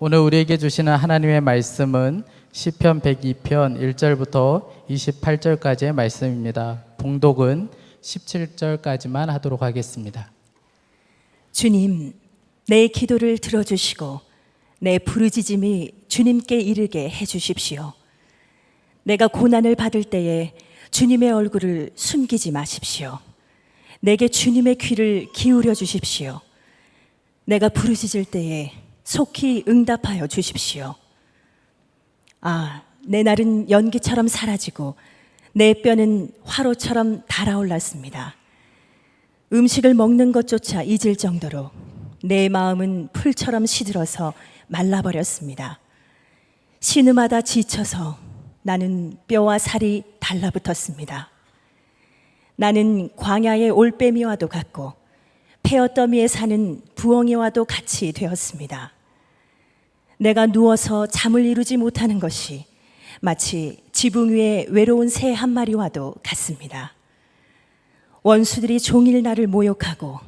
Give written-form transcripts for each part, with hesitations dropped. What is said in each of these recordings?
오늘 우리에게 주시는 하나님의 말씀은 시편 102편 1절부터 28절까지의 말씀입니다. 봉독은 17절까지만 하도록 하겠습니다. 주님, 내 기도를 들어주시고 내 부르짖음이 주님께 이르게 해주십시오. 내가 고난을 받을 때에 주님의 얼굴을 숨기지 마십시오. 내게 주님의 귀를 기울여 주십시오. 내가 부르짖을 때에 속히 응답하여 주십시오. 내 날은 연기처럼 사라지고 내 뼈는 화로처럼 달아올랐습니다. 음식을 먹는 것조차 잊을 정도로 내 마음은 풀처럼 시들어서 말라버렸습니다. 신음하다 지쳐서 나는 뼈와 살이 달라붙었습니다. 나는 광야의 올빼미와도 같고 폐어더미에 사는 부엉이와도 같이 되었습니다. 내가 누워서 잠을 이루지 못하는 것이 마치 지붕 위에 외로운 새 한 마리와도 같습니다. 원수들이 종일 나를 모욕하고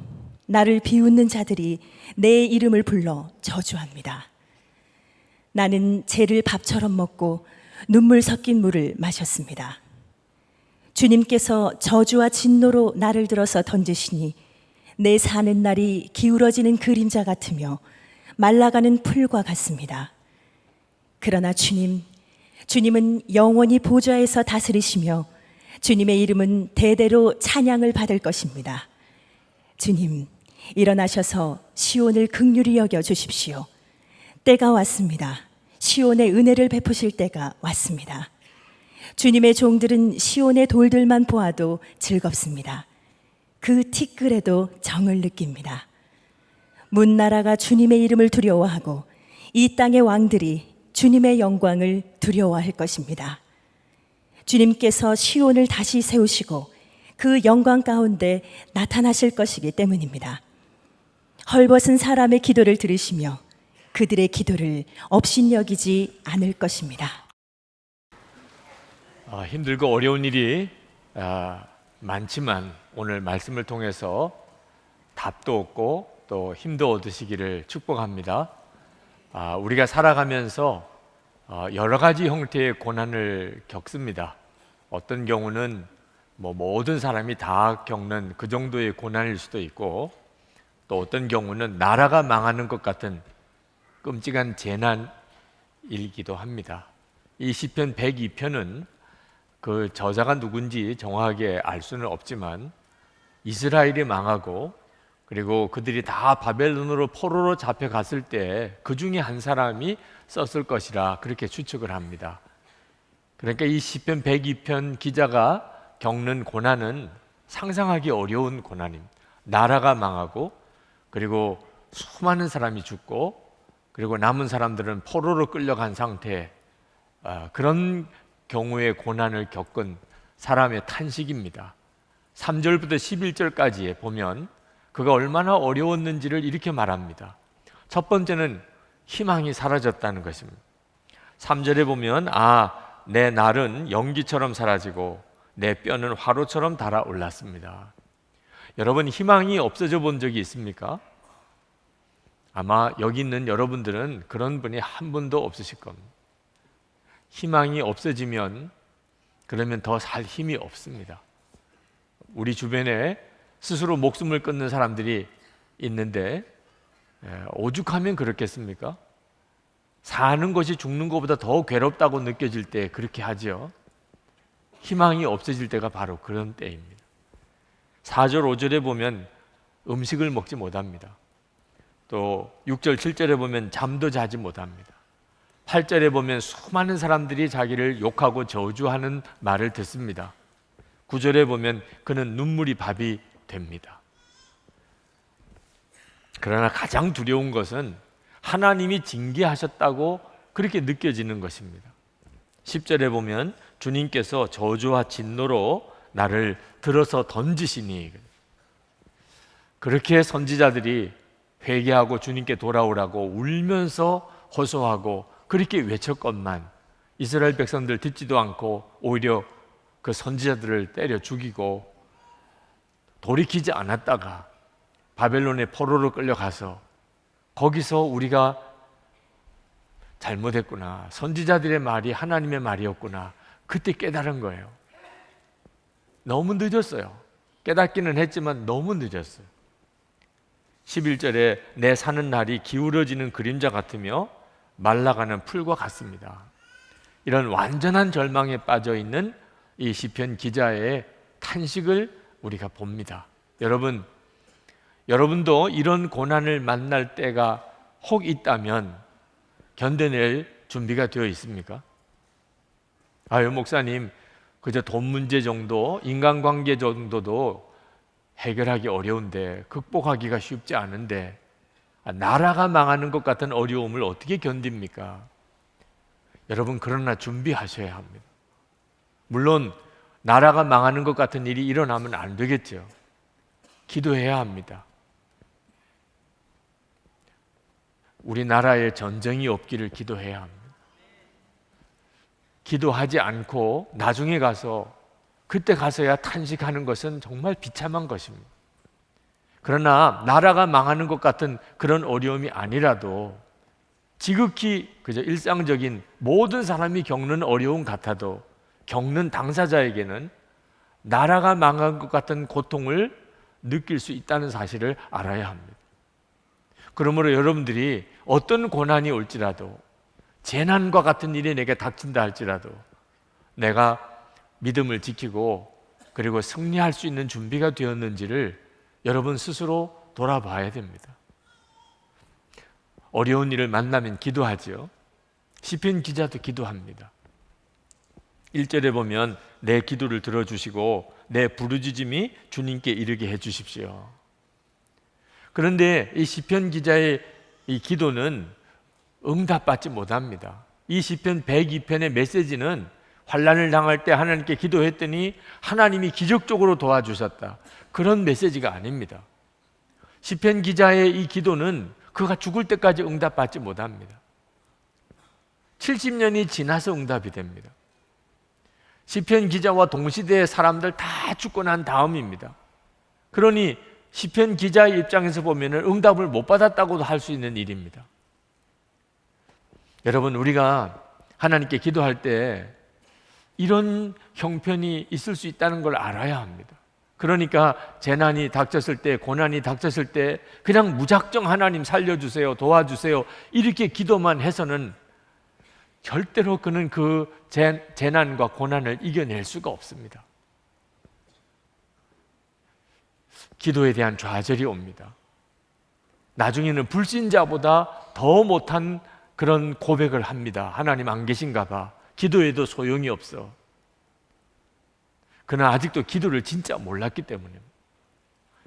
나를 비웃는 자들이 내 이름을 불러 저주합니다. 나는 재를 밥처럼 먹고 눈물 섞인 물을 마셨습니다. 주님께서 저주와 진노로 나를 들어서 던지시니 내 사는 날이 기울어지는 그림자 같으며 말라가는 풀과 같습니다. 그러나 주님은 영원히 보좌에서 다스리시며 주님의 이름은 대대로 찬양을 받을 것입니다. 주님, 일어나셔서 시온을 긍휼히 여겨 주십시오. 때가 왔습니다. 시온의 은혜를 베푸실 때가 왔습니다. 주님의 종들은 시온의 돌들만 보아도 즐겁습니다. 그 티끌에도 정을 느낍니다. 문나라가 주님의 이름을 두려워하고 이 땅의 왕들이 주님의 영광을 두려워할 것입니다. 주님께서 시온을 다시 세우시고 그 영광 가운데 나타나실 것이기 때문입니다. 헐벗은 사람의 기도를 들으시며 그들의 기도를 업신여기지 않을 것입니다. 힘들고 어려운 일이 많지만 오늘 말씀을 통해서 답도 얻고 또 힘도 얻으시기를 축복합니다. 우리가 살아가면서 여러 가지 형태의 고난을 겪습니다. 어떤 경우는 모든 사람이 다 겪는 그 정도의 고난일 수도 있고, 또 어떤 경우는 나라가 망하는 것 같은 끔찍한 재난이기도 합니다. 이 시편 102편은 그 저자가 누군지 정확하게 알 수는 없지만 이스라엘이 망하고 그리고 그들이 다 바벨론으로 포로로 잡혀갔을 때 그 중에 한 사람이 썼을 것이라 그렇게 추측을 합니다. 그러니까 이 시편 102편 기자가 겪는 고난은 상상하기 어려운 고난입니다. 나라가 망하고 그리고 수많은 사람이 죽고 그리고 남은 사람들은 포로로 끌려간 상태, 그런 경우의 고난을 겪은 사람의 탄식입니다. 3절부터 11절까지에 보면 그가 얼마나 어려웠는지를 이렇게 말합니다. 첫 번째는 희망이 사라졌다는 것입니다. 3절에 보면 내 날은 연기처럼 사라지고 내 뼈는 화로처럼 달아올랐습니다. 여러분, 희망이 없어져 본 적이 있습니까? 아마 여기 있는 여러분들은 그런 분이 한 분도 없으실 겁니다. 희망이 없어지면 그러면 더 살 힘이 없습니다. 우리 주변에 스스로 목숨을 끊는 사람들이 있는데 오죽하면 그렇겠습니까? 사는 것이 죽는 것보다 더 괴롭다고 느껴질 때 그렇게 하죠. 희망이 없어질 때가 바로 그런 때입니다. 4절 5절에 보면 음식을 먹지 못합니다. 또 6절 7절에 보면 잠도 자지 못합니다. 8절에 보면 수많은 사람들이 자기를 욕하고 저주하는 말을 듣습니다. 9절에 보면 그는 눈물이 밥이 됩니다. 그러나 가장 두려운 것은 하나님이 징계하셨다고 그렇게 느껴지는 것입니다. 10절에 보면 주님께서 저주와 진노로 나를 들어서 던지시니, 그렇게 선지자들이 회개하고 주님께 돌아오라고 울면서 호소하고 그렇게 외쳤건만 이스라엘 백성들 듣지도 않고 오히려 그 선지자들을 때려 죽이고 돌이키지 않았다가 바벨론의 포로로 끌려가서 거기서 우리가 잘못했구나. 선지자들의 말이 하나님의 말이었구나. 그때 깨달은 거예요. 너무 늦었어요. 깨닫기는 했지만 너무 늦었어요. 11절에 내 사는 날이 기울어지는 그림자 같으며 말라가는 풀과 같습니다. 이런 완전한 절망에 빠져 있는 이 시편 기자의 탄식을 우리가 봅니다. 여러분도 이런 고난을 만날 때가 혹 있다면 견뎌낼 준비가 되어 있습니까? 아유, 목사님, 그저 돈 문제 정도, 인간관계 정도도 해결하기 어려운데, 극복하기가 쉽지 않은데, 나라가 망하는 것 같은 어려움을 어떻게 견딥니까? 여러분, 그러나 준비하셔야 합니다. 물론 나라가 망하는 것 같은 일이 일어나면 안 되겠죠. 기도해야 합니다. 우리나라에 전쟁이 없기를 기도해야 합니다. 기도하지 않고 나중에 그때 가서야 탄식하는 것은 정말 비참한 것입니다. 그러나 나라가 망하는 것 같은 그런 어려움이 아니라도 지극히 그저 일상적인 모든 사람이 겪는 어려움 같아도 겪는 당사자에게는 나라가 망한 것 같은 고통을 느낄 수 있다는 사실을 알아야 합니다. 그러므로 여러분들이 어떤 고난이 올지라도, 재난과 같은 일이 내게 닥친다 할지라도 내가 믿음을 지키고 그리고 승리할 수 있는 준비가 되었는지를 여러분 스스로 돌아봐야 됩니다. 어려운 일을 만나면 기도하죠. 시편 기자도 기도합니다. 1절에 보면 내 기도를 들어주시고 내 부르짖음이 주님께 이르게 해주십시오. 그런데 이 시편 기자의 이 기도는 응답받지 못합니다. 이 시편 102편의 메시지는 환난을 당할 때 하나님께 기도했더니 하나님이 기적적으로 도와주셨다, 그런 메시지가 아닙니다. 시편 기자의 이 기도는 그가 죽을 때까지 응답받지 못합니다. 70년이 지나서 응답이 됩니다. 시편 기자와 동시대의 사람들 다 죽고 난 다음입니다. 그러니 시편 기자의 입장에서 보면 응답을 못 받았다고도 할 수 있는 일입니다. 여러분, 우리가 하나님께 기도할 때 이런 형편이 있을 수 있다는 걸 알아야 합니다. 그러니까 재난이 닥쳤을 때, 고난이 닥쳤을 때 그냥 무작정 하나님 살려주세요, 도와주세요 이렇게 기도만 해서는 절대로 그는 그 재난과 고난을 이겨낼 수가 없습니다. 기도에 대한 좌절이 옵니다. 나중에는 불신자보다 더 못한 그런 고백을 합니다. 하나님 안 계신가 봐. 기도해도 소용이 없어. 그는 아직도 기도를 진짜 몰랐기 때문에.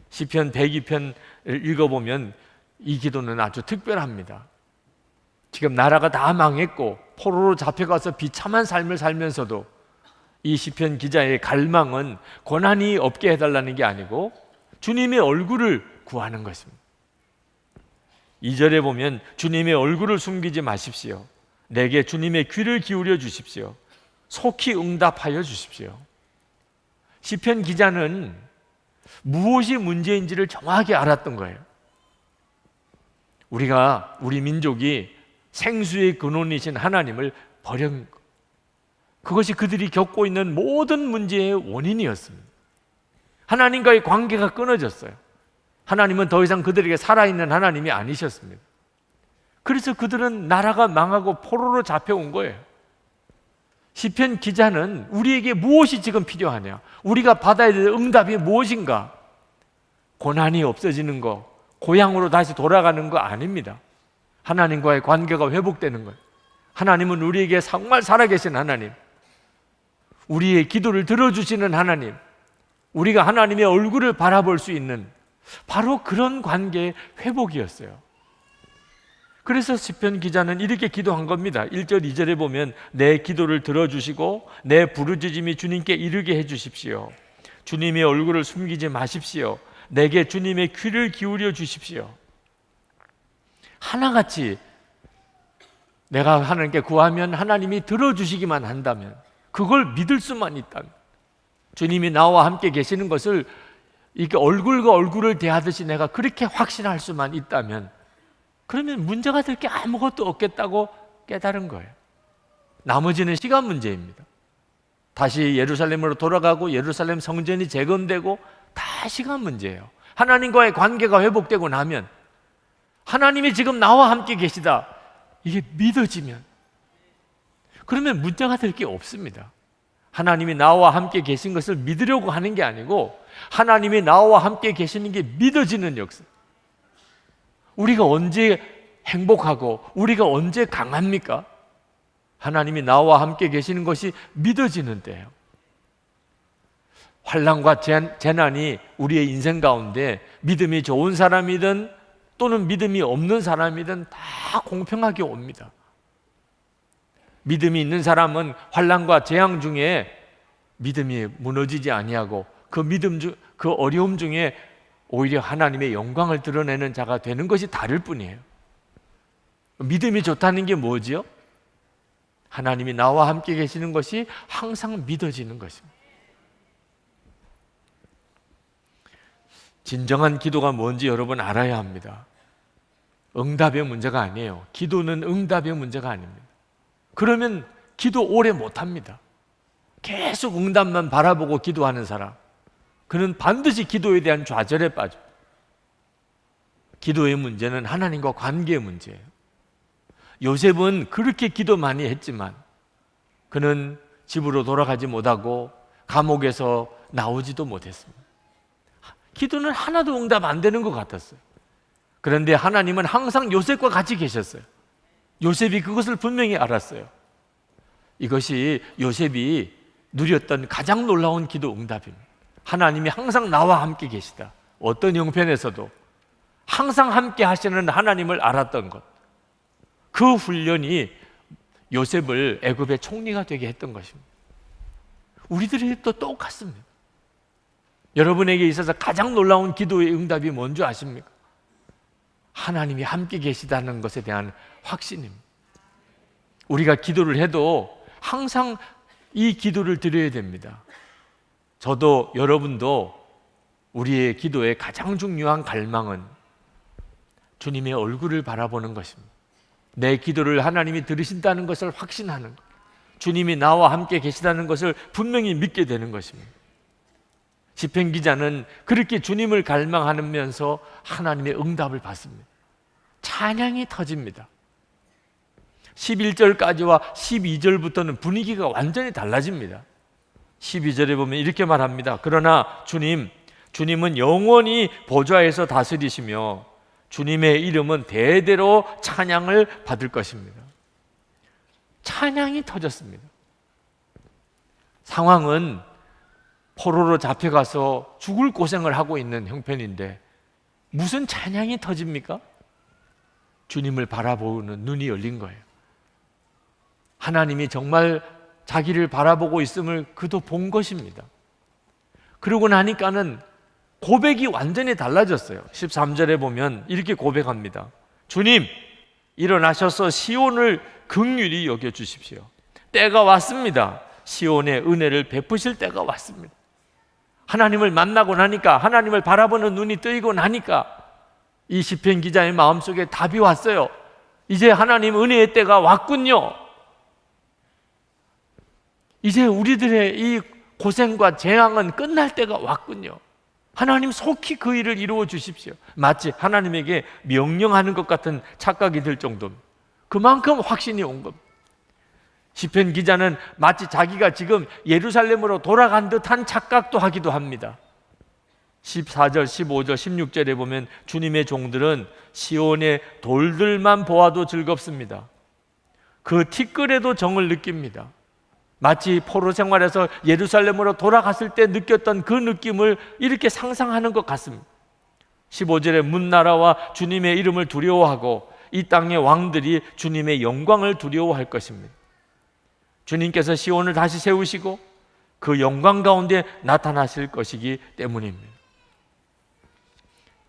시편 102편을 읽어보면 이 기도는 아주 특별합니다. 지금 나라가 다 망했고 포로로 잡혀가서 비참한 삶을 살면서도 이 시편 기자의 갈망은 고난이 없게 해달라는 게 아니고 주님의 얼굴을 구하는 것입니다. 2절에 보면 주님의 얼굴을 숨기지 마십시오. 내게 주님의 귀를 기울여 주십시오. 속히 응답하여 주십시오. 시편 기자는 무엇이 문제인지를 정확히 알았던 거예요. 우리 민족이 생수의 근원이신 하나님을 버린 것, 그것이 그들이 겪고 있는 모든 문제의 원인이었습니다. 하나님과의 관계가 끊어졌어요. 하나님은 더 이상 그들에게 살아있는 하나님이 아니셨습니다. 그래서 그들은 나라가 망하고 포로로 잡혀온 거예요. 시편 기자는 우리에게 무엇이 지금 필요하냐, 우리가 받아야 될 응답이 무엇인가, 고난이 없어지는 거, 고향으로 다시 돌아가는 거 아닙니다. 하나님과의 관계가 회복되는 거예요. 하나님은 우리에게 정말 살아계신 하나님, 우리의 기도를 들어주시는 하나님, 우리가 하나님의 얼굴을 바라볼 수 있는 바로 그런 관계의 회복이었어요. 그래서 시편 기자는 이렇게 기도한 겁니다. 1절 2절에 보면 내 기도를 들어주시고 내 부르짖음이 주님께 이르게 해주십시오. 주님의 얼굴을 숨기지 마십시오. 내게 주님의 귀를 기울여 주십시오. 하나같이 내가 하나님께 구하면 하나님이 들어주시기만 한다면, 그걸 믿을 수만 있다면, 주님이 나와 함께 계시는 것을 이렇게 얼굴과 얼굴을 대하듯이 내가 그렇게 확신할 수만 있다면, 그러면 문제가 될 게 아무것도 없겠다고 깨달은 거예요. 나머지는 시간 문제입니다. 다시 예루살렘으로 돌아가고 예루살렘 성전이 재건되고 다 시간 문제예요. 하나님과의 관계가 회복되고 나면, 하나님이 지금 나와 함께 계시다, 이게 믿어지면, 그러면 문제가 될 게 없습니다. 하나님이 나와 함께 계신 것을 믿으려고 하는 게 아니고 하나님이 나와 함께 계시는 게 믿어지는 역사. 우리가 언제 행복하고 우리가 언제 강합니까? 하나님이 나와 함께 계시는 것이 믿어지는 때예요. 환난과 재난이 우리의 인생 가운데 믿음이 좋은 사람이든 또는 믿음이 없는 사람이든 다 공평하게 옵니다. 믿음이 있는 사람은 환난과 재앙 중에 믿음이 무너지지 아니하고 그 어려움 중에 오히려 하나님의 영광을 드러내는 자가 되는 것이 다를 뿐이에요. 믿음이 좋다는 게 뭐지요? 하나님이 나와 함께 계시는 것이 항상 믿어지는 것입니다. 진정한 기도가 뭔지 여러분 알아야 합니다. 응답의 문제가 아니에요. 기도는 응답의 문제가 아닙니다. 그러면 기도 오래 못합니다. 계속 응답만 바라보고 기도하는 사람, 그는 반드시 기도에 대한 좌절에 빠져. 기도의 문제는 하나님과 관계의 문제예요. 요셉은 그렇게 기도 많이 했지만 그는 집으로 돌아가지 못하고 감옥에서 나오지도 못했습니다. 기도는 하나도 응답 안 되는 것 같았어요. 그런데 하나님은 항상 요셉과 같이 계셨어요. 요셉이 그것을 분명히 알았어요. 이것이 요셉이 누렸던 가장 놀라운 기도 응답입니다. 하나님이 항상 나와 함께 계시다. 어떤 형편에서도 항상 함께 하시는 하나님을 알았던 것, 그 훈련이 요셉을 애굽의 총리가 되게 했던 것입니다. 우리들이 또 똑같습니다. 여러분에게 있어서 가장 놀라운 기도의 응답이 뭔지 아십니까? 하나님이 함께 계시다는 것에 대한 확신입니다. 우리가 기도를 해도 항상 이 기도를 드려야 됩니다. 저도 여러분도 우리의 기도의 가장 중요한 갈망은 주님의 얼굴을 바라보는 것입니다. 내 기도를 하나님이 들으신다는 것을 확신하는 것, 주님이 나와 함께 계시다는 것을 분명히 믿게 되는 것입니다. 시편 기자는 그렇게 주님을 갈망하면서 하나님의 응답을 받습니다. 찬양이 터집니다. 11절까지와 12절부터는 분위기가 완전히 달라집니다. 12절에 보면 이렇게 말합니다. 그러나 주님은 영원히 보좌에서 다스리시며 주님의 이름은 대대로 찬양을 받을 것입니다. 찬양이 터졌습니다. 상황은 포로로 잡혀가서 죽을 고생을 하고 있는 형편인데 무슨 찬양이 터집니까? 주님을 바라보는 눈이 열린 거예요. 하나님이 정말 자기를 바라보고 있음을 그도 본 것입니다. 그러고 나니까는 고백이 완전히 달라졌어요. 13절에 보면 이렇게 고백합니다. 주님, 일어나셔서 시온을 긍휼히 여겨주십시오. 때가 왔습니다. 시온의 은혜를 베푸실 때가 왔습니다. 하나님을 만나고 나니까, 하나님을 바라보는 눈이 뜨이고 나니까 이 시편 기자의 마음속에 답이 왔어요. 이제 하나님 은혜의 때가 왔군요. 이제 우리들의 이 고생과 재앙은 끝날 때가 왔군요. 하나님 속히 그 일을 이루어 주십시오. 마치 하나님에게 명령하는 것 같은 착각이 들 정도입니다. 그만큼 확신이 온 겁니다. 시편 기자는 마치 자기가 지금 예루살렘으로 돌아간 듯한 착각도 하기도 합니다. 14절, 15절, 16절에 보면 주님의 종들은 시온의 돌들만 보아도 즐겁습니다. 그 티끌에도 정을 느낍니다. 마치 포로 생활에서 예루살렘으로 돌아갔을 때 느꼈던 그 느낌을 이렇게 상상하는 것 같습니다. 15절에 문나라와 주님의 이름을 두려워하고 이 땅의 왕들이 주님의 영광을 두려워할 것입니다. 주님께서 시온을 다시 세우시고 그 영광 가운데 나타나실 것이기 때문입니다.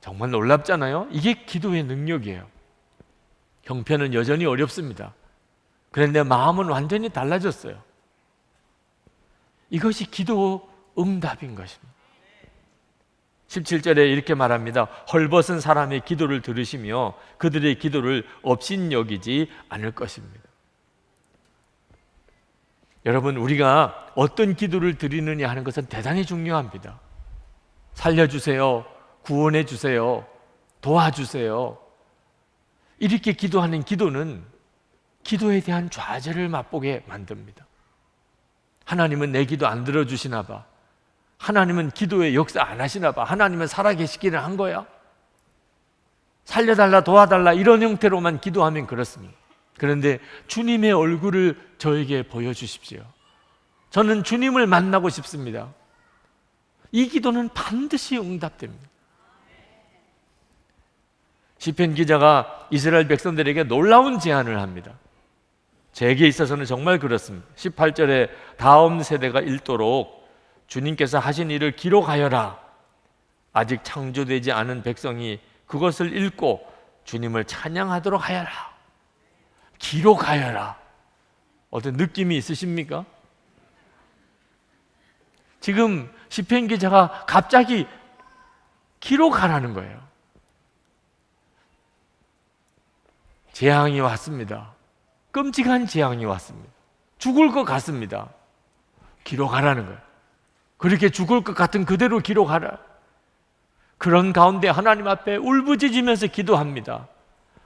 정말 놀랍잖아요. 이게 기도의 능력이에요. 형편은 여전히 어렵습니다. 그런데 마음은 완전히 달라졌어요. 이것이 기도 응답인 것입니다. 17절에 이렇게 말합니다. 헐벗은 사람의 기도를 들으시며 그들의 기도를 업신여기지 않을 것입니다. 여러분, 우리가 어떤 기도를 드리느냐 하는 것은 대단히 중요합니다. 살려주세요, 구원해 주세요, 도와주세요. 이렇게 기도하는 기도는 기도에 대한 좌절을 맛보게 만듭니다. 하나님은 내 기도 안 들어주시나 봐. 하나님은 기도에 역사 안 하시나 봐. 하나님은 살아계시기를 한 거야. 살려달라, 도와달라 이런 형태로만 기도하면 그렇습니다. 그런데 주님의 얼굴을 저에게 보여주십시오. 저는 주님을 만나고 싶습니다. 이 기도는 반드시 응답됩니다. 시편 기자가 이스라엘 백성들에게 놀라운 제안을 합니다. 제게 있어서는 정말 그렇습니다. 18절에 다음 세대가 읽도록 주님께서 하신 일을 기록하여라. 아직 창조되지 않은 백성이 그것을 읽고 주님을 찬양하도록 하여라. 기록하여라. 어떤 느낌이 있으십니까? 지금 시편 기자가 갑자기 기록하라는 거예요. 재앙이 왔습니다. 끔찍한 재앙이 왔습니다. 죽을 것 같습니다. 기록하라는 거예요. 그렇게 죽을 것 같은 그대로 기록하라. 그런 가운데 하나님 앞에 울부짖으면서 기도합니다.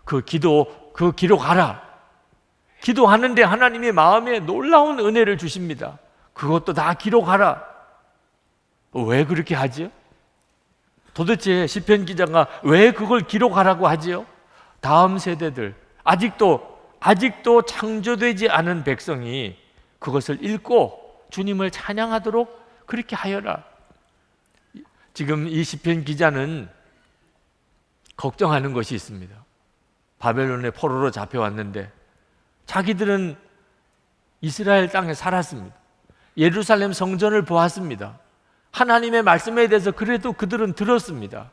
그 기록하라. 기도하는데 하나님의 마음에 놀라운 은혜를 주십니다. 그것도 다 기록하라. 왜 그렇게 하지요? 도대체 시편 기자가 왜 그걸 기록하라고 하지요? 다음 세대들, 아직도 창조되지 않은 백성이 그것을 읽고 주님을 찬양하도록 그렇게 하여라. 지금 이 시편 기자는 걱정하는 것이 있습니다. 바벨론의 포로로 잡혀왔는데 자기들은 이스라엘 땅에 살았습니다. 예루살렘 성전을 보았습니다. 하나님의 말씀에 대해서 그래도 그들은 들었습니다.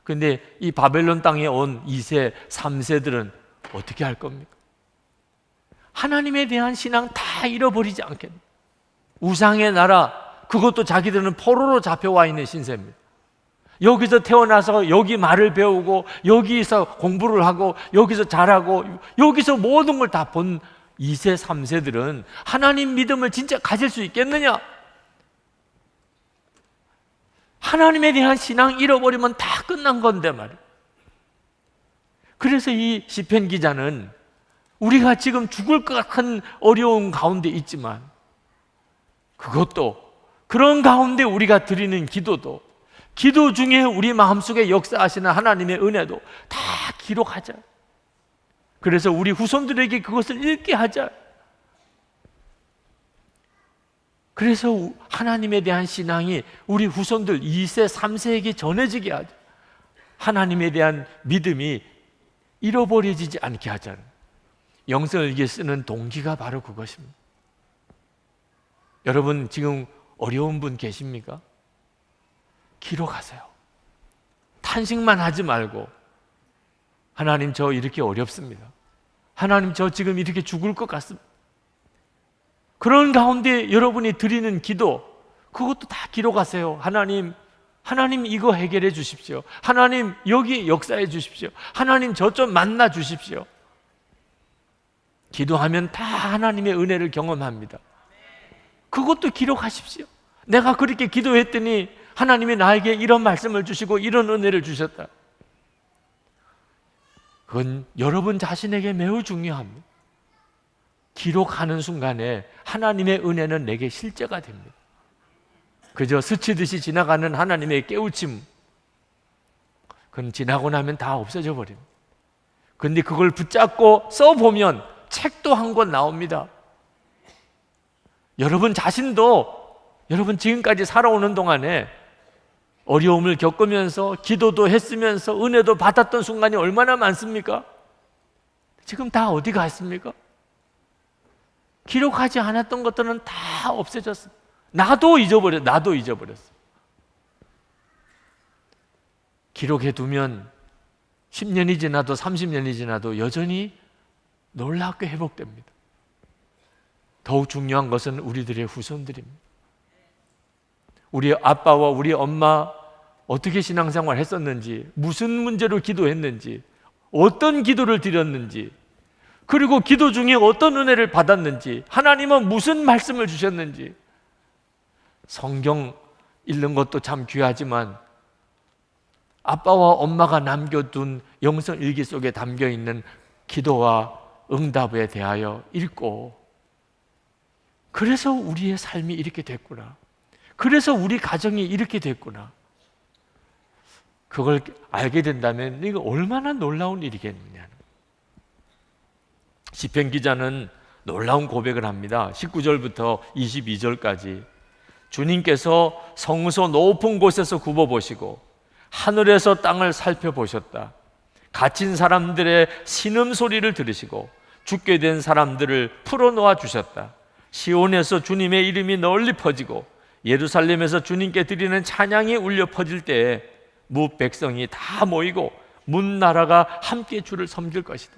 그런데 이 바벨론 땅에 온 2세, 3세들은 어떻게 할 겁니까? 하나님에 대한 신앙 다 잃어버리지 않겠나? 우상의 나라, 그것도 자기들은 포로로 잡혀와 있는 신세입니다. 여기서 태어나서 여기 말을 배우고 여기서 공부를 하고 여기서 잘하고 여기서 모든 걸 다 본 2세, 3세들은 하나님 믿음을 진짜 가질 수 있겠느냐? 하나님에 대한 신앙 잃어버리면 다 끝난 건데 말이에요. 그래서 이 시편 기자는 우리가 지금 죽을 것 같은 어려운 가운데 있지만 그것도 그런 가운데 우리가 드리는 기도도 기도 중에 우리 마음속에 역사하시는 하나님의 은혜도 다 기록하자. 그래서 우리 후손들에게 그것을 읽게 하자. 그래서 하나님에 대한 신앙이 우리 후손들 2세, 3세에게 전해지게 하자. 하나님에 대한 믿음이 잃어버려지지 않게 하자는 영성일기 쓰는 동기가 바로 그것입니다. 여러분 지금 어려운 분 계십니까? 기록하세요. 탄식만 하지 말고 하나님 저 이렇게 어렵습니다. 하나님 저 지금 이렇게 죽을 것 같습니다. 그런 가운데 여러분이 드리는 기도 그것도 다 기록하세요. 하나님 이거 해결해 주십시오. 하나님 여기 역사해 주십시오. 하나님 저 좀 만나 주십시오. 기도하면 다 하나님의 은혜를 경험합니다. 그것도 기록하십시오. 내가 그렇게 기도했더니 하나님이 나에게 이런 말씀을 주시고 이런 은혜를 주셨다. 그건 여러분 자신에게 매우 중요합니다. 기록하는 순간에 하나님의 은혜는 내게 실제가 됩니다. 그저 스치듯이 지나가는 하나님의 깨우침, 그건 지나고 나면 다 없어져 버립니다. 그런데 그걸 붙잡고 써보면 책도 한 권 나옵니다. 여러분 자신도 여러분 지금까지 살아오는 동안에 어려움을 겪으면서 기도도 했으면서 은혜도 받았던 순간이 얼마나 많습니까? 지금 다 어디 갔습니까? 기록하지 않았던 것들은 다 없어졌어. 나도 잊어버렸어. 기록해두면 10년이 지나도 30년이 지나도 여전히 놀랍게 회복됩니다. 더욱 중요한 것은 우리들의 후손들입니다. 우리 아빠와 우리 엄마 어떻게 신앙생활 했었는지, 무슨 문제로 기도했는지, 어떤 기도를 드렸는지 그리고 기도 중에 어떤 은혜를 받았는지, 하나님은 무슨 말씀을 주셨는지. 성경 읽는 것도 참 귀하지만 아빠와 엄마가 남겨둔 영성 일기 속에 담겨있는 기도와 응답에 대하여 읽고, 그래서 우리의 삶이 이렇게 됐구나, 그래서 우리 가정이 이렇게 됐구나, 그걸 알게 된다면 이거 얼마나 놀라운 일이겠느냐. 시편 기자는 놀라운 고백을 합니다. 19절부터 22절까지 주님께서 성소 높은 곳에서 굽어보시고 하늘에서 땅을 살펴보셨다. 갇힌 사람들의 신음소리를 들으시고 죽게 된 사람들을 풀어놓아 주셨다. 시온에서 주님의 이름이 널리 퍼지고 예루살렘에서 주님께 드리는 찬양이 울려 퍼질 때에 무 백성이 다 모이고 문 나라가 함께 주를 섬길 것이다.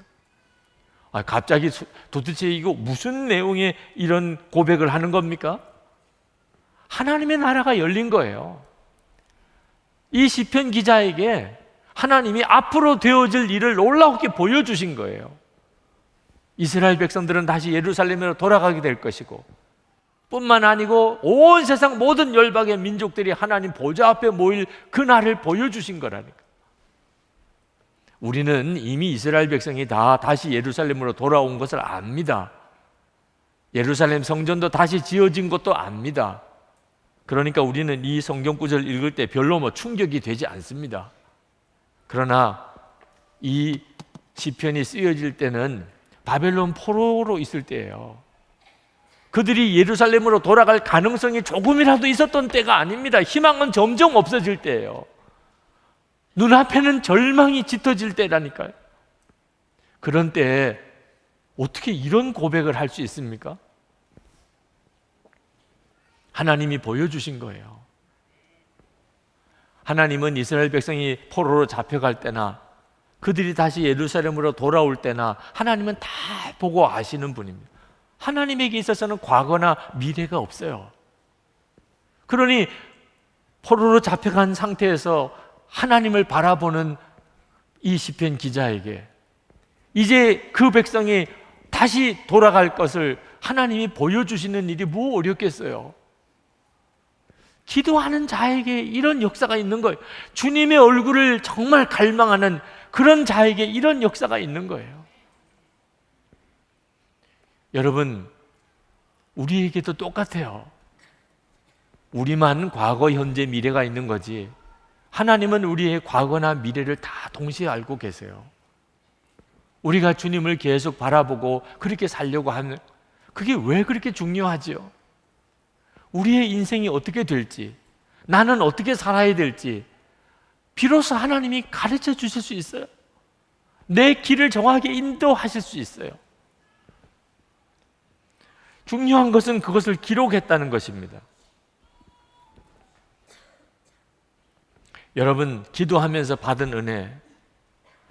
갑자기 도대체 이거 무슨 내용의 이런 고백을 하는 겁니까? 하나님의 나라가 열린 거예요. 이 시편 기자에게 하나님이 앞으로 되어질 일을 놀랍게 보여주신 거예요. 이스라엘 백성들은 다시 예루살렘으로 돌아가게 될 것이고, 뿐만 아니고 온 세상 모든 열방의 민족들이 하나님 보좌 앞에 모일 그날을 보여주신 거라니까. 우리는 이미 이스라엘 백성이 다 다시 예루살렘으로 돌아온 것을 압니다. 예루살렘 성전도 다시 지어진 것도 압니다. 그러니까 우리는 이 성경 구절 읽을 때 별로 충격이 되지 않습니다. 그러나 이 시편이 쓰여질 때는 바벨론 포로로 있을 때예요. 그들이 예루살렘으로 돌아갈 가능성이 조금이라도 있었던 때가 아닙니다. 희망은 점점 없어질 때예요. 눈앞에는 절망이 짙어질 때라니까요. 그런 때에 어떻게 이런 고백을 할 수 있습니까? 하나님이 보여주신 거예요. 하나님은 이스라엘 백성이 포로로 잡혀갈 때나 그들이 다시 예루살렘으로 돌아올 때나 하나님은 다 보고 아시는 분입니다. 하나님에게 있어서는 과거나 미래가 없어요. 그러니 포로로 잡혀간 상태에서 하나님을 바라보는 이 시편 기자에게 이제 그 백성이 다시 돌아갈 것을 하나님이 보여주시는 일이 뭐 어렵겠어요. 기도하는 자에게 이런 역사가 있는 거예요. 주님의 얼굴을 정말 갈망하는 그런 자에게 이런 역사가 있는 거예요. 여러분, 우리에게도 똑같아요. 우리만 과거, 현재, 미래가 있는 거지 하나님은 우리의 과거나 미래를 다 동시에 알고 계세요. 우리가 주님을 계속 바라보고 그렇게 살려고 하는, 그게 왜 그렇게 중요하지요? 우리의 인생이 어떻게 될지, 나는 어떻게 살아야 될지 비로소 하나님이 가르쳐 주실 수 있어요. 내 길을 정확하게 인도하실 수 있어요. 중요한 것은 그것을 기록했다는 것입니다. 여러분, 기도하면서 받은 은혜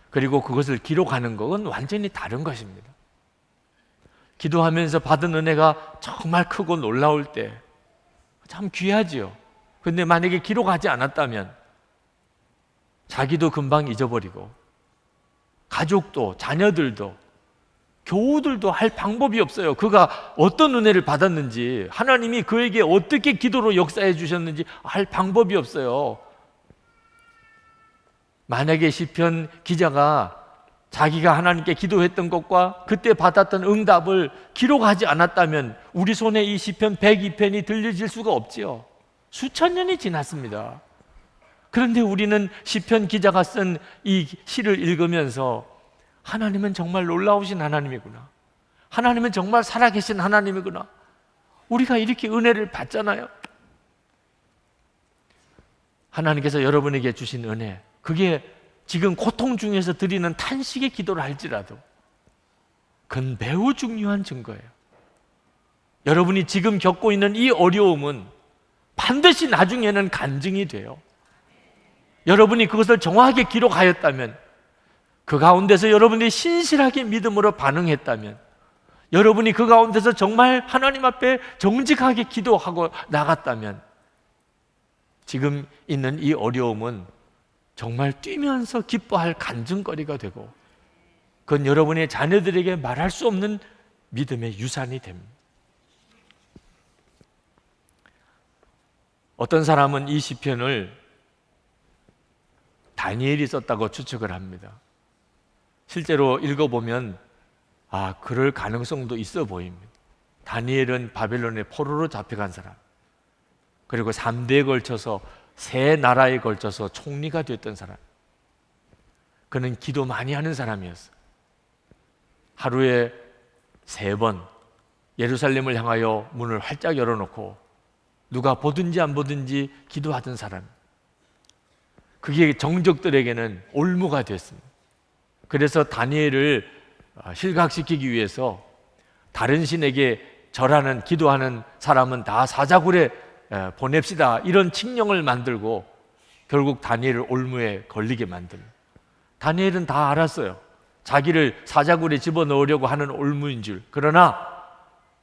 그리고 그것을 기록하는 것은 완전히 다른 것입니다. 기도하면서 받은 은혜가 정말 크고 놀라울 때 참 귀하지요. 그런데 만약에 기록하지 않았다면 자기도 금방 잊어버리고 가족도 자녀들도 교우들도 할 방법이 없어요. 그가 어떤 은혜를 받았는지, 하나님이 그에게 어떻게 기도로 역사해 주셨는지 할 방법이 없어요. 만약에 시편 기자가 자기가 하나님께 기도했던 것과 그때 받았던 응답을 기록하지 않았다면 우리 손에 이 시편 102편이 들려질 수가 없지요. 수천 년이 지났습니다. 그런데 우리는 시편 기자가 쓴 이 시를 읽으면서 하나님은 정말 놀라우신 하나님이구나, 하나님은 정말 살아계신 하나님이구나, 우리가 이렇게 은혜를 받잖아요. 하나님께서 여러분에게 주신 은혜, 그게 지금 고통 중에서 드리는 탄식의 기도를 할지라도 그건 매우 중요한 증거예요. 여러분이 지금 겪고 있는 이 어려움은 반드시 나중에는 간증이 돼요. 여러분이 그것을 정확하게 기록하였다면, 그 가운데서 여러분이 신실하게 믿음으로 반응했다면, 여러분이 그 가운데서 정말 하나님 앞에 정직하게 기도하고 나갔다면 지금 있는 이 어려움은 정말 뛰면서 기뻐할 간증거리가 되고 그건 여러분의 자녀들에게 말할 수 없는 믿음의 유산이 됩니다. 어떤 사람은 이 시편을 다니엘이 썼다고 추측을 합니다. 실제로 읽어보면 그럴 가능성도 있어 보입니다. 다니엘은 바벨론의 포로로 잡혀간 사람, 그리고 3대에 걸쳐서 세 나라에 걸쳐서 총리가 됐던 사람. 그는 기도 많이 하는 사람이었어요. 하루에 3번 예루살렘을 향하여 문을 활짝 열어놓고 누가 보든지 안 보든지 기도하던 사람. 그게 정적들에게는 올무가 됐습니다. 그래서 다니엘을 실각시키기 위해서 다른 신에게 절하는 기도하는 사람은 다 사자굴에 보냅시다, 이런 칙령을 만들고 결국 다니엘을 올무에 걸리게 만듭니다. 다니엘은 다 알았어요. 자기를 사자굴에 집어넣으려고 하는 올무인 줄. 그러나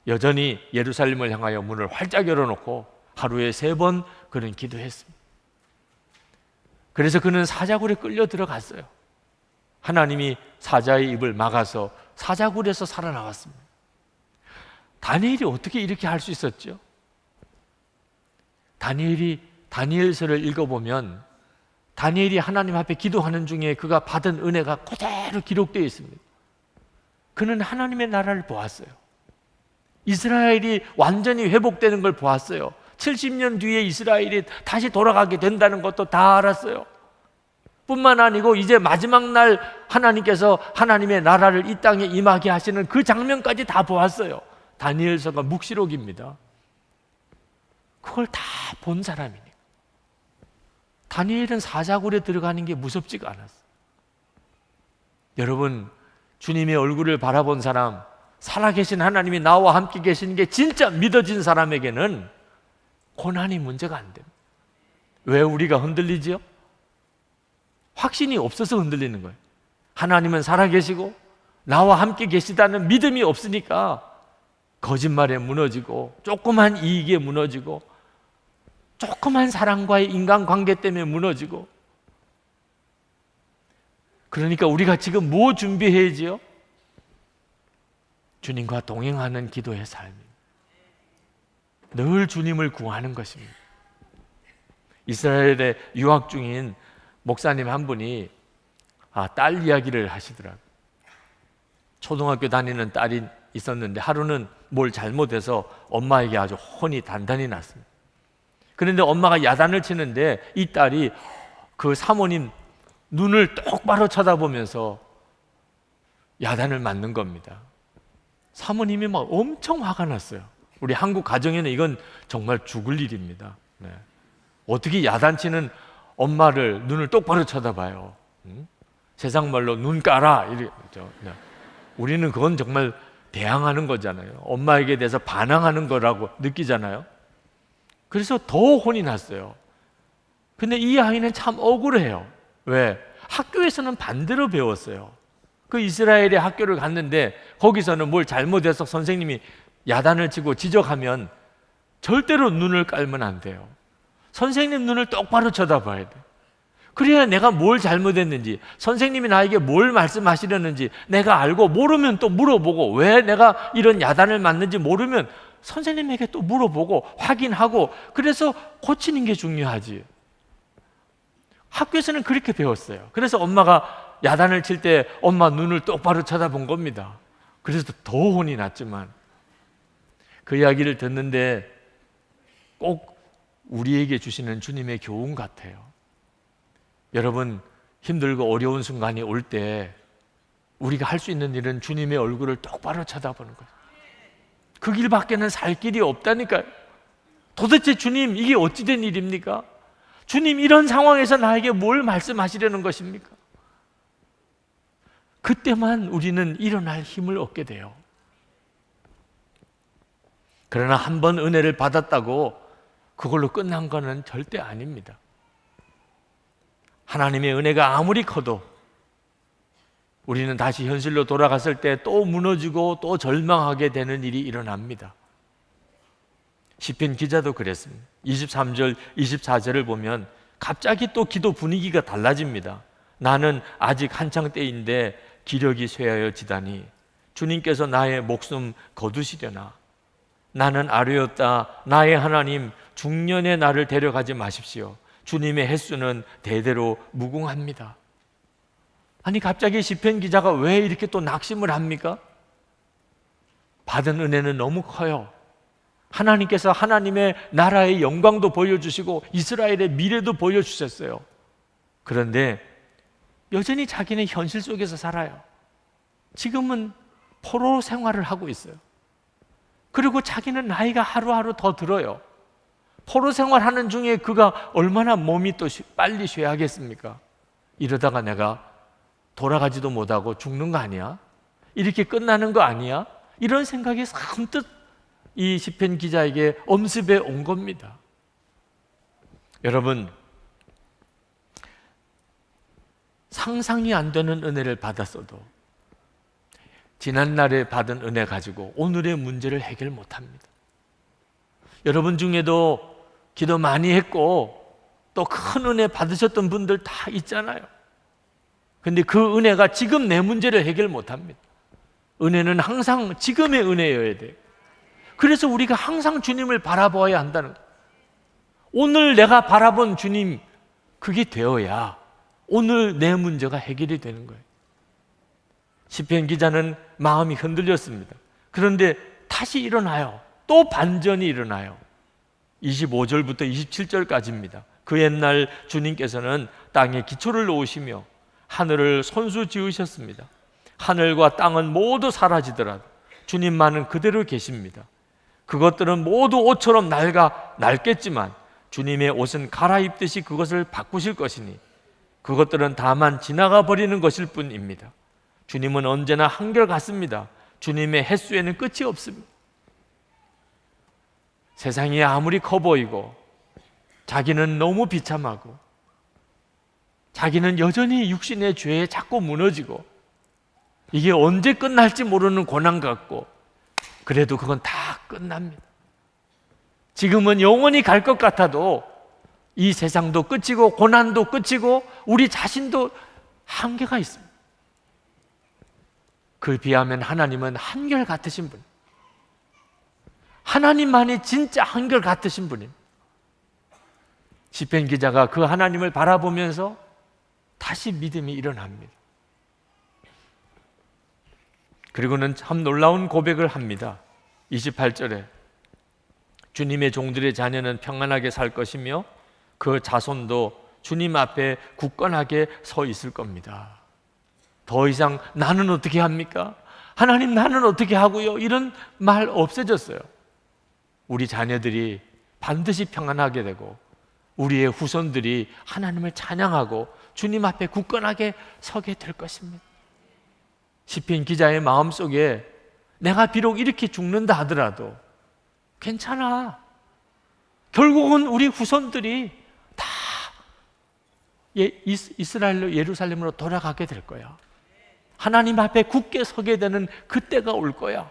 여전히 예루살렘을 향하여 문을 활짝 열어놓고 하루에 3번 그는 기도했습니다. 그래서 그는 사자굴에 끌려 들어갔어요. 하나님이 사자의 입을 막아서 사자굴에서 살아나왔습니다. 다니엘이 어떻게 이렇게 할 수 있었죠? 다니엘서를 읽어보면 다니엘이 하나님 앞에 기도하는 중에 그가 받은 은혜가 그대로 기록되어 있습니다. 그는 하나님의 나라를 보았어요. 이스라엘이 완전히 회복되는 걸 보았어요. 70년 뒤에 이스라엘이 다시 돌아가게 된다는 것도 다 알았어요. 뿐만 아니고 이제 마지막 날 하나님께서 하나님의 나라를 이 땅에 임하게 하시는 그 장면까지 다 보았어요. 다니엘서가 묵시록입니다. 그걸 다 본 사람이니까. 다니엘은 사자굴에 들어가는 게 무섭지가 않았어요. 여러분, 주님의 얼굴을 바라본 사람, 살아계신 하나님이 나와 함께 계시는 게 진짜 믿어진 사람에게는 고난이 문제가 안 됩니다. 왜 우리가 흔들리지요? 확신이 없어서 흔들리는 거예요. 하나님은 살아계시고 나와 함께 계시다는 믿음이 없으니까 거짓말에 무너지고, 조그만 이익에 무너지고, 조그만 사랑과의 인간관계 때문에 무너지고. 그러니까 우리가 지금 뭐 준비해야지요? 주님과 동행하는 기도의 삶입니다. 늘 주님을 구하는 것입니다. 이스라엘에 유학 중인 목사님 한 분이 딸 이야기를 하시더라고요. 초등학교 다니는 딸이 있었는데 하루는 뭘 잘못해서 엄마에게 아주 혼이 단단히 났습니다. 그런데 엄마가 야단을 치는데 이 딸이 그 사모님 눈을 똑바로 쳐다보면서 야단을 맞는 겁니다. 사모님이 막 엄청 화가 났어요. 우리 한국 가정에는 이건 정말 죽을 일입니다. 네. 어떻게 야단치는 엄마를 눈을 똑바로 쳐다봐요. 세상 말로 눈 까라 이러죠. 네. 우리는 그건 정말 대항하는 거잖아요. 엄마에게 대해서 반항하는 거라고 느끼잖아요. 그래서 더 혼이 났어요. 근데 이 아이는 참 억울해요. 왜? 학교에서는 반대로 배웠어요. 그 이스라엘의 학교를 갔는데 거기서는 뭘 잘못해서 선생님이 야단을 치고 지적하면 절대로 눈을 깔면 안 돼요. 선생님 눈을 똑바로 쳐다봐야 돼. 그래야 내가 뭘 잘못했는지, 선생님이 나에게 뭘 말씀하시려는지 내가 알고, 모르면 또 물어보고, 왜 내가 이런 야단을 맞는지 모르면 선생님에게 또 물어보고 확인하고, 그래서 고치는 게 중요하지. 학교에서는 그렇게 배웠어요. 그래서 엄마가 야단을 칠 때 엄마 눈을 똑바로 쳐다본 겁니다. 그래서 더 혼이 났지만 그 이야기를 듣는데 꼭 우리에게 주시는 주님의 교훈 같아요. 여러분, 힘들고 어려운 순간이 올 때 우리가 할 수 있는 일은 주님의 얼굴을 똑바로 쳐다보는 거예요. 그 길밖에는 살 길이 없다니까요. 도대체 주님, 이게 어찌된 일입니까? 주님, 이런 상황에서 나에게 뭘 말씀하시려는 것입니까? 그때만 우리는 일어날 힘을 얻게 돼요. 그러나 한 번 은혜를 받았다고 그걸로 끝난 거는 절대 아닙니다. 하나님의 은혜가 아무리 커도 우리는 다시 현실로 돌아갔을 때 또 무너지고 또 절망하게 되는 일이 일어납니다. 시편 기자도 그랬습니다. 23절, 24절을 보면 갑자기 또 기도 분위기가 달라집니다. 나는 아직 한창 때인데 기력이 쇠하여지다니 주님께서 나의 목숨 거두시려나. 나는 아뢰었다. 나의 하나님, 중년에 나를 데려가지 마십시오. 주님의 횟수는 대대로 무궁합니다. 아니, 갑자기 시편 기자가 왜 이렇게 또 낙심을 합니까? 받은 은혜는 너무 커요. 하나님께서 하나님의 나라의 영광도 보여주시고 이스라엘의 미래도 보여주셨어요. 그런데 여전히 자기는 현실 속에서 살아요. 지금은 포로 생활을 하고 있어요. 그리고 자기는 나이가 하루하루 더 들어요. 포로 생활하는 중에 그가 얼마나 몸이 또 빨리 쇠하겠습니까? 이러다가 내가 돌아가지도 못하고 죽는 거 아니야? 이렇게 끝나는 거 아니야? 이런 생각이 선뜻 이 시편 기자에게 엄습해 온 겁니다. 여러분, 상상이 안 되는 은혜를 받았어도 지난날에 받은 은혜 가지고 오늘의 문제를 해결 못합니다. 여러분 중에도 기도 많이 했고 또 큰 은혜 받으셨던 분들 다 있잖아요. 근데 그 은혜가 지금 내 문제를 해결 못합니다. 은혜는 항상 지금의 은혜여야 돼요. 그래서 우리가 항상 주님을 바라보아야 한다는 거예요. 오늘 내가 바라본 주님, 그게 되어야 오늘 내 문제가 해결이 되는 거예요. 시편 기자는 마음이 흔들렸습니다. 그런데 다시 일어나요. 또 반전이 일어나요. 25절부터 27절까지입니다. 그 옛날 주님께서는 땅에 기초를 놓으시며 하늘을 손수 지으셨습니다. 하늘과 땅은 모두 사라지더라도 주님만은 그대로 계십니다. 그것들은 모두 옷처럼 낡겠지만 주님의 옷은 갈아입듯이 그것을 바꾸실 것이니 그것들은 다만 지나가 버리는 것일 뿐입니다. 주님은 언제나 한결같습니다. 주님의 횟수에는 끝이 없습니다. 세상이 아무리 커 보이고 자기는 너무 비참하고 자기는 여전히 육신의 죄에 자꾸 무너지고 이게 언제 끝날지 모르는 고난 같고 그래도 그건 다 끝납니다. 지금은 영원히 갈 것 같아도 이 세상도 끝이고 고난도 끝이고 우리 자신도 한계가 있습니다. 그에 비하면 하나님은 한결같으신 분, 하나님만이 진짜 한결같으신 분입니다. 시편 기자가 그 하나님을 바라보면서 다시 믿음이 일어납니다. 그리고는 참 놀라운 고백을 합니다. 28절에 주님의 종들의 자녀는 평안하게 살 것이며 그 자손도 주님 앞에 굳건하게 서 있을 겁니다. 더 이상 나는 어떻게 합니까? 하나님 나는 어떻게 하고요? 이런 말 없어졌어요. 우리 자녀들이 반드시 평안하게 되고 우리의 후손들이 하나님을 찬양하고 주님 앞에 굳건하게 서게 될 것입니다. 시편 기자의 마음속에 내가 비록 이렇게 죽는다 하더라도 괜찮아. 결국은 우리 후손들이 다 이스라엘로 예루살렘으로 돌아가게 될 거야. 하나님 앞에 굳게 서게 되는 그때가 올 거야.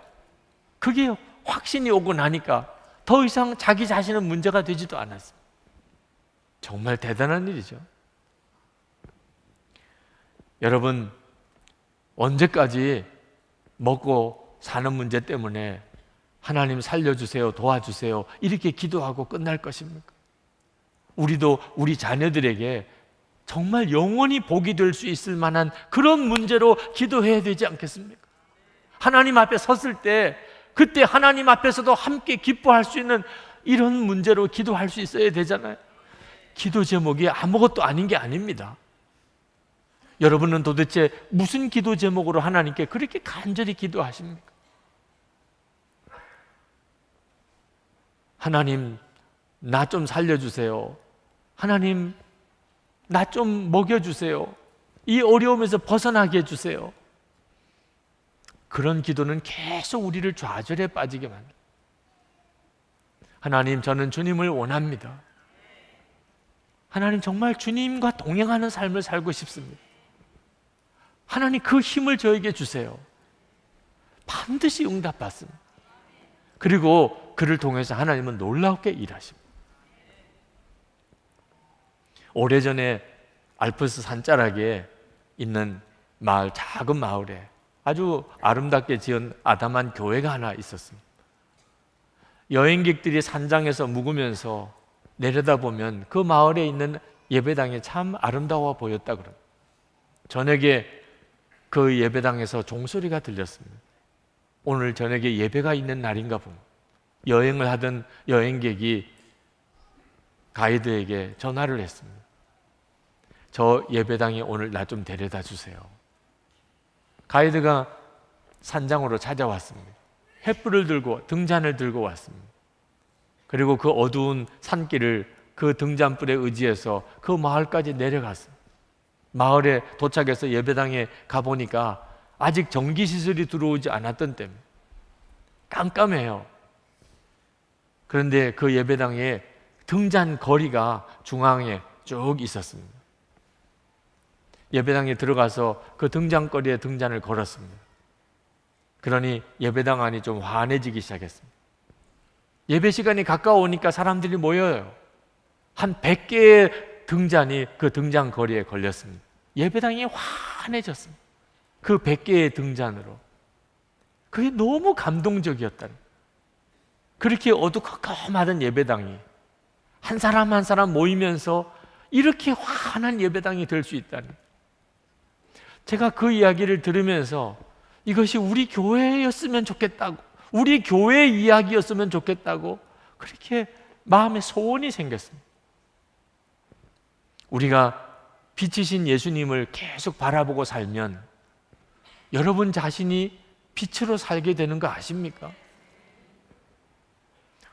그게 확신이 오고 나니까 더 이상 자기 자신은 문제가 되지도 않았습니다. 정말 대단한 일이죠. 여러분, 언제까지 먹고 사는 문제 때문에 하나님 살려주세요, 도와주세요 이렇게 기도하고 끝날 것입니까? 우리도 우리 자녀들에게 정말 영원히 복이 될 수 있을 만한 그런 문제로 기도해야 되지 않겠습니까? 하나님 앞에 섰을 때 그때 하나님 앞에서도 함께 기뻐할 수 있는 이런 문제로 기도할 수 있어야 되잖아요. 기도 제목이 아무것도 아닌 게 아닙니다. 여러분은 도대체 무슨 기도 제목으로 하나님께 그렇게 간절히 기도하십니까? 하나님, 나 좀 살려주세요. 하나님, 나 좀 먹여주세요. 이 어려움에서 벗어나게 해주세요. 그런 기도는 계속 우리를 좌절에 빠지게 만듭니다. 하나님, 저는 주님을 원합니다. 하나님, 정말 주님과 동행하는 삶을 살고 싶습니다. 하나님, 그 힘을 저에게 주세요. 반드시 응답받습니다. 그리고 그를 통해서 하나님은 놀랍게 일하십니다. 오래전에 알프스 산자락에 있는 마을, 작은 마을에 아주 아름답게 지은 아담한 교회가 하나 있었습니다. 여행객들이 산장에서 묵으면서 내려다보면 그 마을에 있는 예배당이 참 아름다워 보였다 그럽니다. 저녁에 그 예배당에서 종소리가 들렸습니다. 오늘 저녁에 예배가 있는 날인가 봅니다. 여행을 하던 여행객이 가이드에게 전화를 했습니다. 저 예배당에 오늘 나 좀 데려다 주세요. 가이드가 산장으로 찾아왔습니다. 횃불을 들고 등잔을 들고 왔습니다. 그리고 그 어두운 산길을 그 등잔불에 의지해서 그 마을까지 내려갔습니다. 마을에 도착해서 예배당에 가보니까 아직 전기시설이 들어오지 않았던 때입니다. 깜깜해요. 그런데 그 예배당에 등잔 거리가 중앙에 쭉 있었습니다. 예배당에 들어가서 그 등잔거리에 등잔을 걸었습니다. 그러니 예배당 안이 좀 환해지기 시작했습니다. 예배 시간이 가까우니까 사람들이 모여요. 한 100개의 등잔이 그 등잔 거리에 걸렸습니다. 예배당이 환해졌습니다. 그 100개의 등잔으로. 그게 너무 감동적이었다는, 그렇게 어두컴컴하던 예배당이 한 사람 한 사람 모이면서 이렇게 환한 예배당이 될 수 있다는, 제가 그 이야기를 들으면서 이것이 우리 교회였으면 좋겠다고, 우리 교회 이야기였으면 좋겠다고 그렇게 마음에 소원이 생겼습니다. 우리가 빛이신 예수님을 계속 바라보고 살면 여러분 자신이 빛으로 살게 되는 거 아십니까?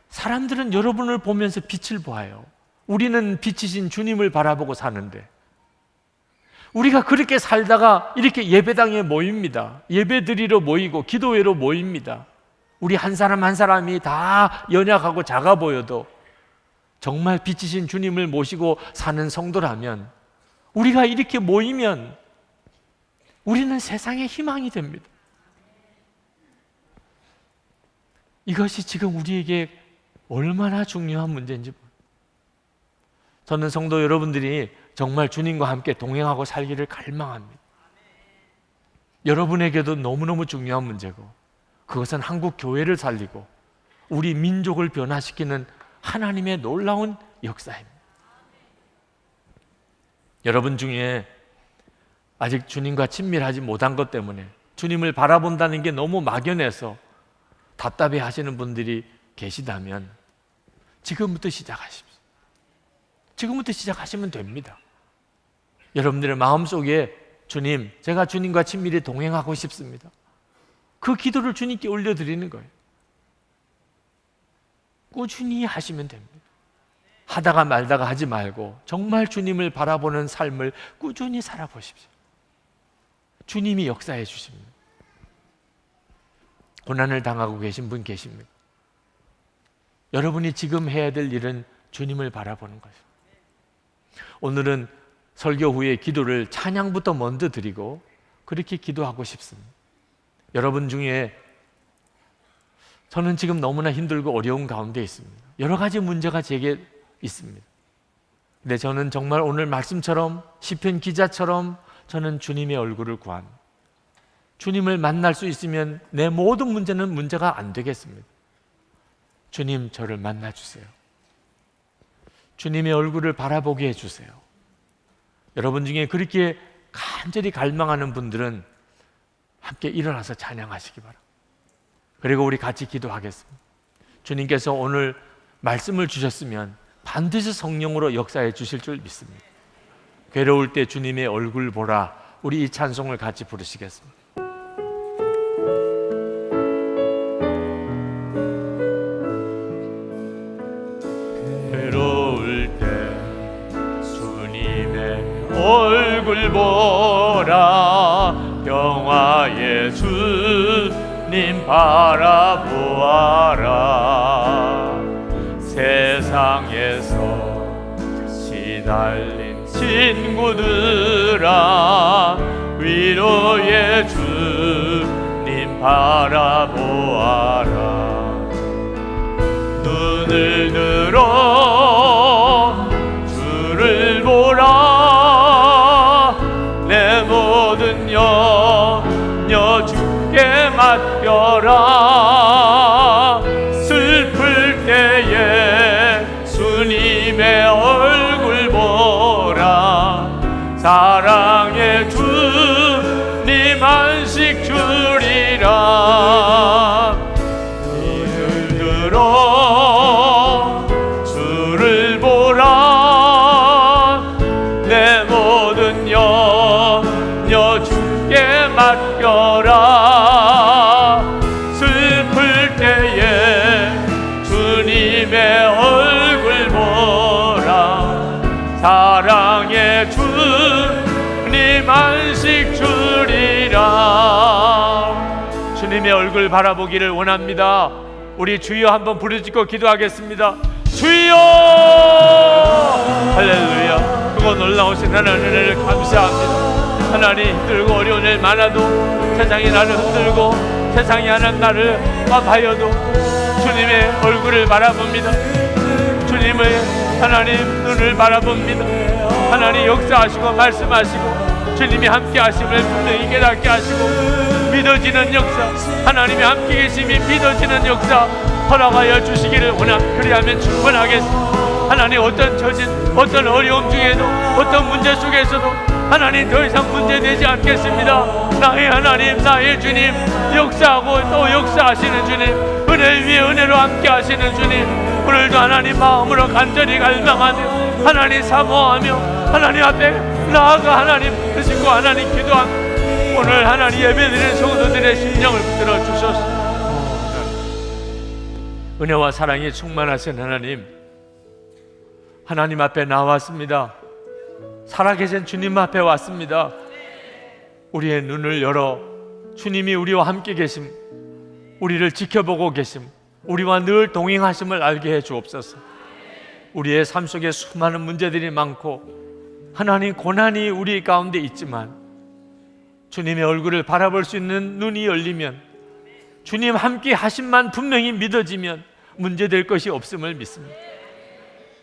사람들은 여러분을 보면서 빛을 보아요. 우리는 빛이신 주님을 바라보고 사는데, 우리가 그렇게 살다가 이렇게 예배당에 모입니다. 예배 드리러 모이고 기도회로 모입니다. 우리 한 사람 한 사람이 다 연약하고 작아 보여도 정말 빛이신 주님을 모시고 사는 성도라면, 우리가 이렇게 모이면 우리는 세상의 희망이 됩니다. 이것이 지금 우리에게 얼마나 중요한 문제인지 모릅니다. 저는 성도 여러분들이 정말 주님과 함께 동행하고 살기를 갈망합니다. 여러분에게도 너무너무 중요한 문제고, 그것은 한국 교회를 살리고 우리 민족을 변화시키는 하나님의 놀라운 역사입니다. 여러분 중에 아직 주님과 친밀하지 못한 것 때문에 주님을 바라본다는 게 너무 막연해서 답답해 하시는 분들이 계시다면 지금부터 시작하십시오. 지금부터 시작하시면 됩니다. 여러분들의 마음속에 주님, 제가 주님과 친밀히 동행하고 싶습니다. 그 기도를 주님께 올려드리는 거예요. 꾸준히 하시면 됩니다. 하다가 말다가 하지 말고 정말 주님을 바라보는 삶을 꾸준히 살아보십시오. 주님이 역사해 주십니다. 고난을 당하고 계신 분 계십니까? 여러분이 지금 해야 될 일은 주님을 바라보는 것입니다. 오늘은 설교 후에 기도를 찬양부터 먼저 드리고 그렇게 기도하고 싶습니다. 여러분 중에 저는 지금 너무나 힘들고 어려운 가운데 있습니다. 여러 가지 문제가 제게 있습니다. 근데 저는 정말 오늘 말씀처럼 시편 기자처럼 저는 주님의 얼굴을 구합니다. 주님을 만날 수 있으면 내 모든 문제는 문제가 안 되겠습니다. 주님, 저를 만나주세요. 주님의 얼굴을 바라보게 해주세요. 여러분 중에 그렇게 간절히 갈망하는 분들은 함께 일어나서 찬양하시기 바랍니다. 그리고 우리 같이 기도하겠습니다. 주님께서 오늘 말씀을 주셨으면 반드시 성령으로 역사해 주실 줄 믿습니다. 괴로울 때 주님의 얼굴 보라, 우리 이 찬송을 같이 부르시겠습니다. 괴로울 때 주님의 얼굴 보라, 평화의 주님 바라보아라. 세상에서 시달린 친구들아, 위로의 주님 바라보아라. 눈을 들어 주를 보라, 내 모든 모든 염려 주께 맡겨라. 슬플 때에 주님의 얼굴 보라. 사랑의 주님 안식 주리라. 이를 들어 주를 보라. 내 모든 염려 주께 맡겨라. 슬플 때에 주님의 얼굴 보라. 사랑의 주님 안식 주리라. 주님의 얼굴 바라보기를 원합니다. 우리 주여 한번 부르짖고 기도하겠습니다. 주여! 할렐루야. 그거 놀라우신 하나님 은혜를 감사합니다. 하나님, 힘들고 어려운 일 많아도, 세상이 나를 흔들고 세상이 하나님 나를 아파여도 주님의 얼굴을 바라봅니다. 주님의 하나님 눈을 바라봅니다. 하나님 역사하시고 말씀하시고 주님이 함께 하심을 분명히 깨닫게 하시고 믿어지는 역사, 하나님이 함께 계심이 믿어지는 역사 허락하여 주시기를 원합니다. 그리하면 충분하겠습니다. 하나님, 어떤 처진, 어떤 어려움 중에도, 어떤 문제 속에서도 하나님 더 이상 문제되지 않겠습니다. 나의 하나님, 나의 주님, 역사하고 또 역사하시는 주님, 은혜 위에 은혜로 함께 하시는 주님, 오늘도 하나님 마음으로 간절히 갈망하며 하나님 사모하며 하나님 앞에 나아가 하나님 드시고 하나님 기도합니다. 오늘 하나님 예배드리는 성도들의 심령을 붙들어 주소서. 은혜와 사랑이 충만하신 하나님, 하나님 앞에 나왔습니다. 살아계신 주님 앞에 왔습니다. 우리의 눈을 열어 주님이 우리와 함께 계심, 우리를 지켜보고 계심, 우리와 늘 동행하심을 알게 해 주옵소서. 우리의 삶 속에 수많은 문제들이 많고 하나님 고난이 우리 가운데 있지만 주님의 얼굴을 바라볼 수 있는 눈이 열리면, 주님 함께 하심만 분명히 믿어지면 문제될 것이 없음을 믿습니다.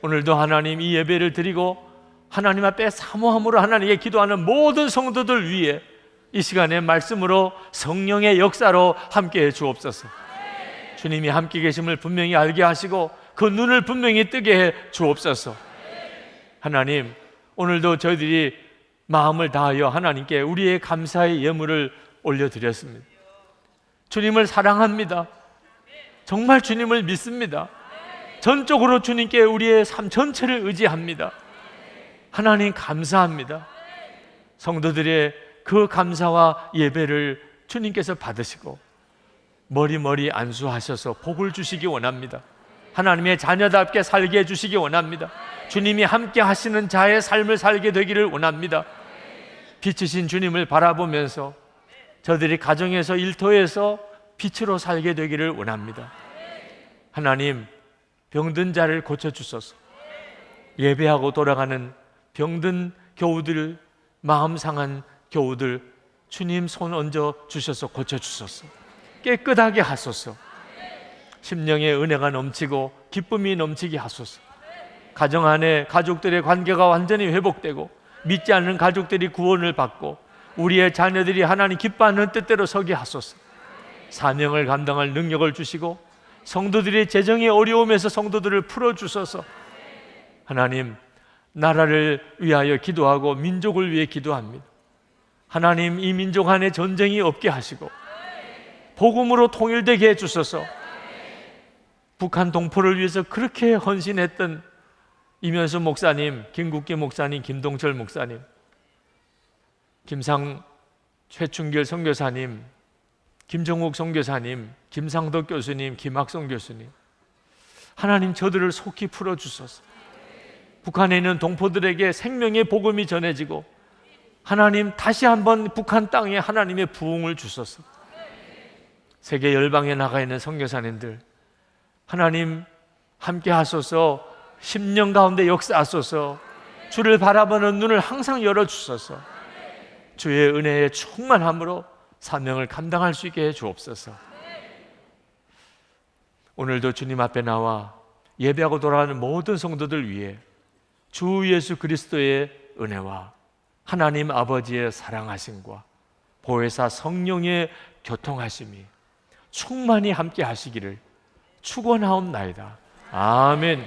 오늘도 하나님 이 예배를 드리고 하나님 앞에 사모함으로 하나님께 기도하는 모든 성도들 위해 이 시간에 말씀으로 성령의 역사로 함께해 주옵소서. 주님이 함께 계심을 분명히 알게 하시고 그 눈을 분명히 뜨게 해 주옵소서. 하나님, 오늘도 저희들이 마음을 다하여 하나님께 우리의 감사의 예물을 올려드렸습니다. 주님을 사랑합니다. 정말 주님을 믿습니다. 전적으로 주님께 우리의 삶 전체를 의지합니다. 하나님 감사합니다. 성도들의 그 감사와 예배를 주님께서 받으시고 머리머리 안수하셔서 복을 주시기 원합니다. 하나님의 자녀답게 살게 해주시기 원합니다. 주님이 함께 하시는 자의 삶을 살게 되기를 원합니다. 빛이신 주님을 바라보면서 저들이 가정에서 일터에서 빛으로 살게 되기를 원합니다. 하나님, 병든 자를 고쳐주소서. 예배하고 돌아가는 병든 교우들, 마음 상한 교우들 주님 손 얹어 주셔서 고쳐주소서. 깨끗하게 하소서. 심령의 은혜가 넘치고 기쁨이 넘치게 하소서. 가정 안에 가족들의 관계가 완전히 회복되고 믿지 않는 가족들이 구원을 받고 우리의 자녀들이 하나님 기뻐하는 뜻대로 서게 하소서. 사명을 감당할 능력을 주시고 성도들의 재정의 어려움에서 성도들을 풀어주소서. 하나님, 나라를 위하여 기도하고 민족을 위해 기도합니다. 하나님, 이 민족 안에 전쟁이 없게 하시고 복음으로 통일되게 해주소서. 북한 동포를 위해서 그렇게 헌신했던 이면수 목사님, 김국기 목사님, 김동철 목사님, 최충길 선교사님, 김정욱 선교사님, 김상덕 교수님, 김학성 교수님, 하나님 저들을 속히 풀어주소서. 북한에 있는 동포들에게 생명의 복음이 전해지고 하나님 다시 한번 북한 땅에 하나님의 부흥을 주소서. 세계 열방에 나가 있는 선교사님들 하나님 함께 하소서. 10년 가운데 역사하소서. 주를 바라보는 눈을 항상 열어주소서. 주의 은혜에 충만함으로 사명을 감당할 수 있게 해 주옵소서. 오늘도 주님 앞에 나와 예배하고 돌아가는 모든 성도들 위해 주 예수 그리스도의 은혜와 하나님 아버지의 사랑하심과 보혜사 성령의 교통하심이 충만히 함께 하시기를 축원하옵나이다. 아멘.